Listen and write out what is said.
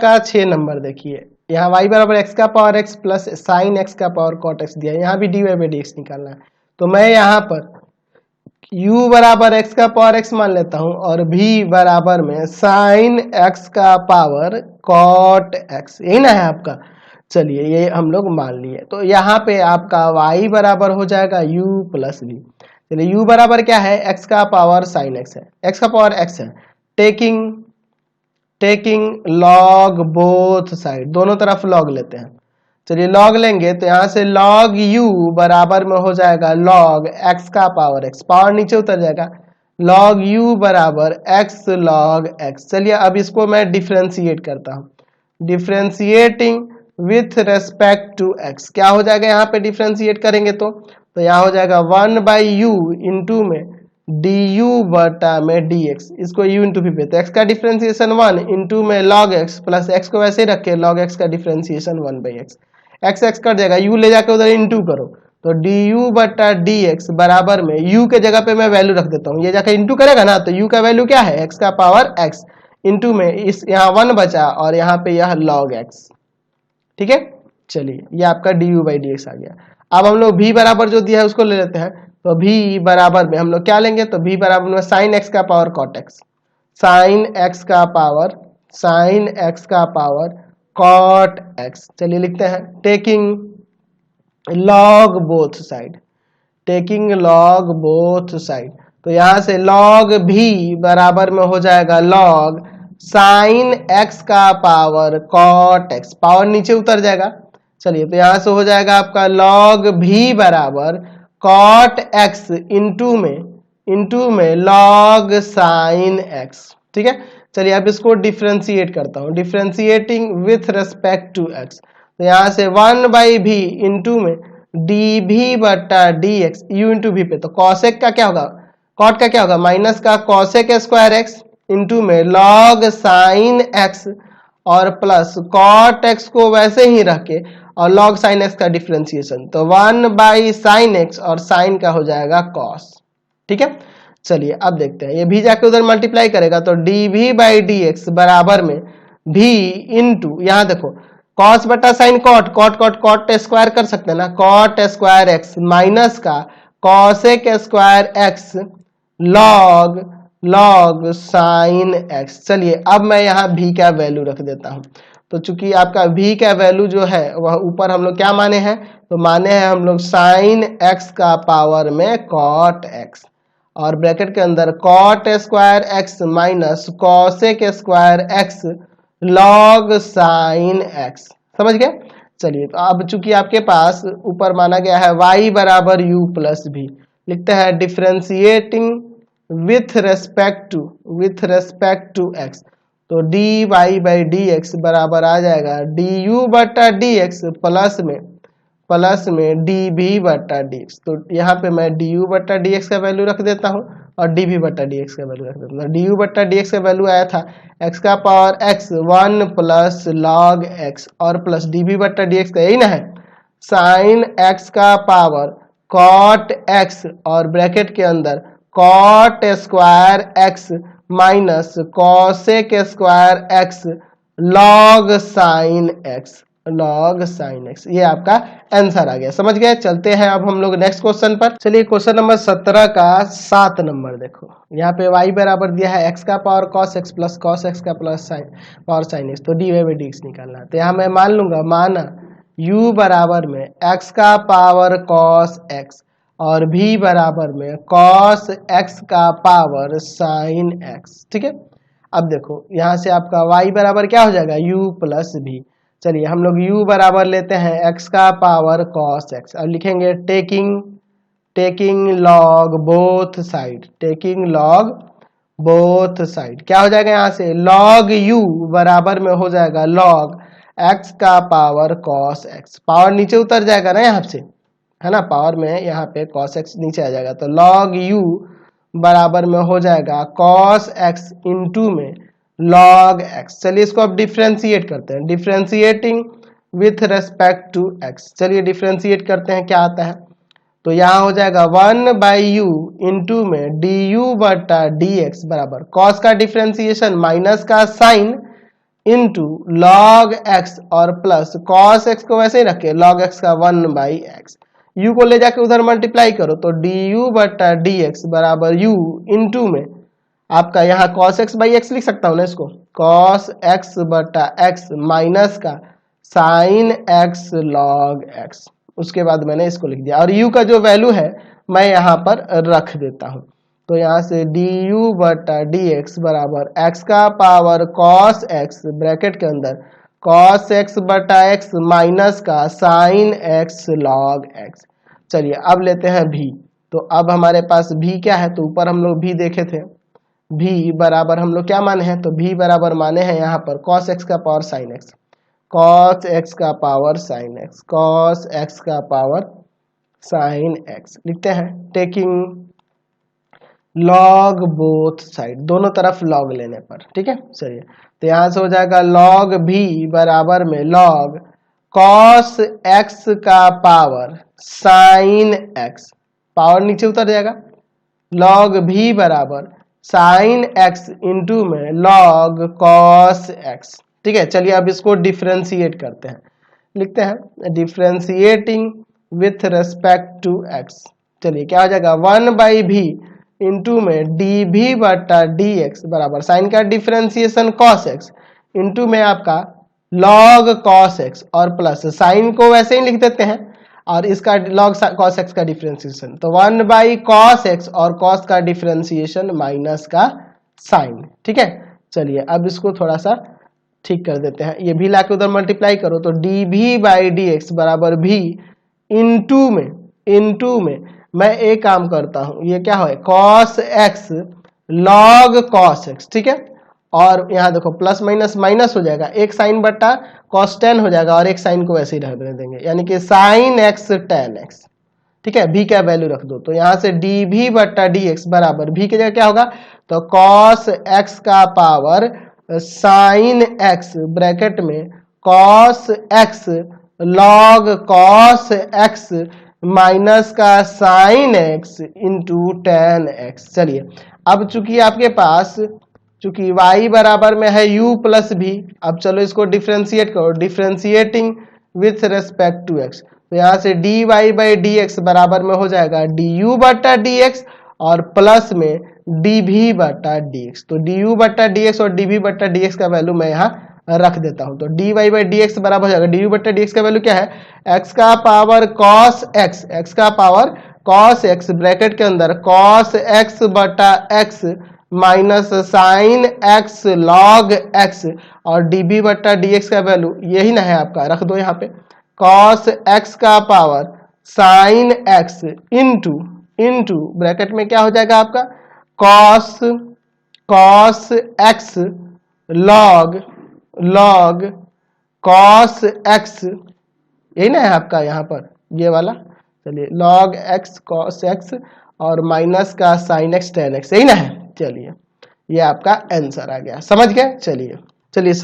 का 6 नंबर देखिए, यहाँ y बराबर x का power x plus sign x का पावर कॉट x दिया है, यहाँ भी dy बाई डी एक्स निकालना है। तो मैं यहाँ पर u बराबर x का पावर x मान लेता हूँ और v बराबर में साइन x का पावर कॉट x, यही ना है आपका। चलिए ये हम लोग मान लिए, तो यहाँ पे आपका y बराबर हो जाएगा u प्लस v। चलिए u बराबर क्या है, x का पावर साइन x है, x का पावर x है। टेकिंग लॉग बोथ साइड, दोनों तरफ लॉग लेते हैं। चलिए लॉग लेंगे तो यहाँ से लॉग u बराबर में हो जाएगा लॉग x का पावर x, पावर नीचे उतर जाएगा, लॉग u बराबर x लॉग x। चलिए अब इसको मैं डिफ्रेंशिएट करता हूँ, differentiating with respect to x, क्या हो जाएगा यहाँ पे डिफ्रेंशिएट करेंगे तो यहाँ हो जाएगा 1 बाई यू इंटू में du बटा में dx, इसको u इंटू v पे, तो x का डिफ्रेंशिएशन 1 इंटू में log x प्लस x को वैसे ही रखे log x का differentiation 1 by x, x cut जाएगा, u ले जाकर उधर इंटू करो तो du बटा dx बराबर में u के जगह पे मैं वैल्यू रख देता हूँ, ये जाकर इंटू करेगा ना तो u का वैल्यू क्या है x का पावर x इंटू में इस यहाँ 1 बचा और यहाँ पे यह log x, ठीक है। चलिए ये आपका du बाई dx आ गया। अब हम लोग v बराबर जो दिया है उसको ले लेते हैं, तो v बराबर में हम लोग क्या लेंगे, तो v बराबर में साइन x का power cot x, sine x का पावर कॉट x। चलिए लिखते हैं टेकिंग लॉग बोथ साइड, तो यहाँ से लॉग v बराबर में हो जाएगा लॉग साइन x का पावर कॉट x, पावर नीचे उतर जाएगा। चलिए तो यहाँ से हो जाएगा आपका log v बराबर कॉट x इंटू में log साइन x, ठीक है। चलिए अब इसको डिफ्रेंशिएट करता हूँ, differentiating with respect to x, तो यहाँ से 1 बाई v इंटू में dv बटा dx u इंटू v पे, तो कॉसेक का क्या होगा, कॉट का क्या होगा, माइनस का कॉसेक स्क्वायर x इंटू में log साइन x और प्लस कॉट x को वैसे ही रख के और log साइन x का डिफ्रेंशिएशन, तो 1 बाई साइन x और साइन का हो जाएगा cos, ठीक है। चलिए अब देखते हैं, ये भी जाके उधर मल्टीप्लाई करेगा तो dv बाई dx बराबर में v इंटू, यहाँ देखो cos बटा साइन कॉट स्क्वायर कर सकते हैं ना, कॉट स्क्वायर x माइनस का cosec square x log sine x। चलिए अब मैं यहाँ v का वैल्यू रख देता हूँ, तो चूंकि आपका v का वैल्यू जो है वह ऊपर हम लोग क्या माने हैं, तो माने हैं हम लोग साइन x का पावर में कॉट x और ब्रैकेट के अंदर cot square x minus cosec square x log sine x, समझ गए। चलिए तो अब चूंकि आपके पास ऊपर माना गया है y बराबर u प्लस v, लिखते हैं differentiating with respect to x, तो dy बाई dx बराबर आ जाएगा du बटा dx प्लस में dv बटा dx, तो यहाँ पे मैं du बटा dx का वैल्यू रख देता हूँ और dv बटा dx का वैल्यू रख देता हूँ। du बटा dx का वैल्यू आया था x का power x 1 plus log x और प्लस dv बटा dx का यही ना है साइन x का पावर कॉट x और ब्रैकेट के अंदर cot square x minus cosec square x log sine x, ये आपका आंसर आ गया, समझ गए। चलते हैं अब हम लोग नेक्स्ट क्वेश्चन पर। चलिए क्वेश्चन नंबर 17 का 7 नंबर देखो, यहाँ पे y बराबर दिया है x का power cos x plus cos x का plus sine power sine x, तो dy बाई dx निकालना है। तो यहाँ मैं मान लूंगा, माना u बराबर में x का पावर cos x और v बराबर में cos x का पावर sin x, ठीक है। अब देखो यहाँ से आपका y बराबर क्या हो जाएगा u प्लस v। चलिए हम लोग u बराबर लेते हैं x का पावर cos x, अब लिखेंगे टेकिंग लॉग बोथ साइड, क्या हो जाएगा यहाँ से log u बराबर में हो जाएगा log x का पावर cos x, पावर नीचे उतर जाएगा ना यहाँ से, है ना, पावर में यहाँ पे cos x नीचे आ जाएगा, तो log u बराबर में हो जाएगा cos x इंटू में log x। चलिए इसको अब डिफ्रेंशिएट करते हैं, differentiating with respect to x। चलिए डिफ्रेंशिएट करते हैं, क्या आता है, तो यहाँ हो जाएगा 1 बाई यू इंटू में du बटा dx बराबर cos का डिफ्रेंशिएशन माइनस का साइन इंटू लॉग एक्स और प्लस कॉस एक्स को वैसे ही रखे लॉग एक्स का 1/x। u को ले जाके उधर मल्टीप्लाई करो तो du बटा dx बराबर u इंटू में आपका यहाँ cos x बाई एक्स लिख सकता हूँ ना इसको, cos x बटा x माइनस का sin x log x। उसके बाद मैंने इसको लिख दिया और u का जो वैल्यू है मैं यहाँ पर रख देता हूँ। तो यहाँ से du बटा dx बराबर x का पावर cos x ब्रैकेट के अंदर cos x बटा x माइनस का sin x log x। चलिए अब लेते हैं v। तो अब हमारे पास v क्या है, तो ऊपर हम लोग v देखे थे, v बराबर हम लोग क्या माने हैं, तो v बराबर माने हैं यहाँ पर cos x का power sin x, cos x का power sin x, cos x का पावर sin x लिखते हैं, टेकिंग लॉग बोथ साइड, दोनों तरफ लॉग लेने पर। ठीक है, चलिए तो यहां से हो जाएगा लॉग भी बराबर में लॉग कॉस एक्स का पावर साइन एक्स, पावर नीचे उतर जाएगा, लॉग भी बराबर साइन एक्स इंटू में लॉग कॉस एक्स। ठीक है, चलिए अब इसको डिफ्रेंशिएट करते हैं, लिखते हैं differentiating with respect to x. चलिए क्या हो जाएगा 1/v इंटू में डी भी बटा डी एक्स बराबर साइन का डिफ्रेंसिएशन कॉस एक्स इंटू में आपका लॉग कॉस एक्स और प्लस साइन को वैसे ही लिख देते हैं और इसका लॉग कॉस एक्स का डिफ्रेंसिएशन, तो 1/cos एक्स और कॉस का डिफ्रेंसिएशन माइनस का साइन। ठीक है, चलिए अब इसको थोड़ा सा ठीक कर देते हैं, ये भी लाके उधर मल्टीप्लाई करो तो डी भी बाई डी एक्स बराबर भी इंटू में मैं एक काम करता हूं, ये क्या है cos x log cos x। ठीक है, और यहाँ देखो प्लस माइनस माइनस हो जाएगा, एक साइन बटा cos tan हो जाएगा और एक साइन को वैसे ही रहने देंगे, यानी कि sin x tan x। ठीक है, v का वैल्यू रख दो, तो यहाँ से dv बटा dx बराबर v की जगह क्या होगा, तो cos x का पावर sin x ब्रैकेट में cos x log cos x minus का sine x into ten x. चलिए अब चूंकि आपके पास चूंकि y बराबर में है u प्लस भी, अब चलो इसको डिफ्रेंशिएट करो, differentiating with respect to x, तो यहाँ से dy बाई डी एक्स बराबर में हो जाएगा du बटा dx और प्लस में dv बटा dx। तो du बटा dx और dv बटा dx का वैल्यू मैं यहाँ रख देता हूं, तो dy बाई डी एक्स बराबर हो जाएगा du बटा dx का वैल्यू क्या है, x का पावर cos x, x का पावर cos x ब्रैकेट के अंदर cos x बटा x minus sine x log x और db बटा dx का वैल्यू यही ना है आपका, रख दो यहाँ पे cos x का power sine x into bracket में क्या हो जाएगा आपका cos x log cos x, यही ना है आपका यहाँ पर ये वाला, चलिए log x cos x और माइनस का sin x tan x, यही ना है। चलिए ये आपका आंसर आ गया, समझ गए। चलिए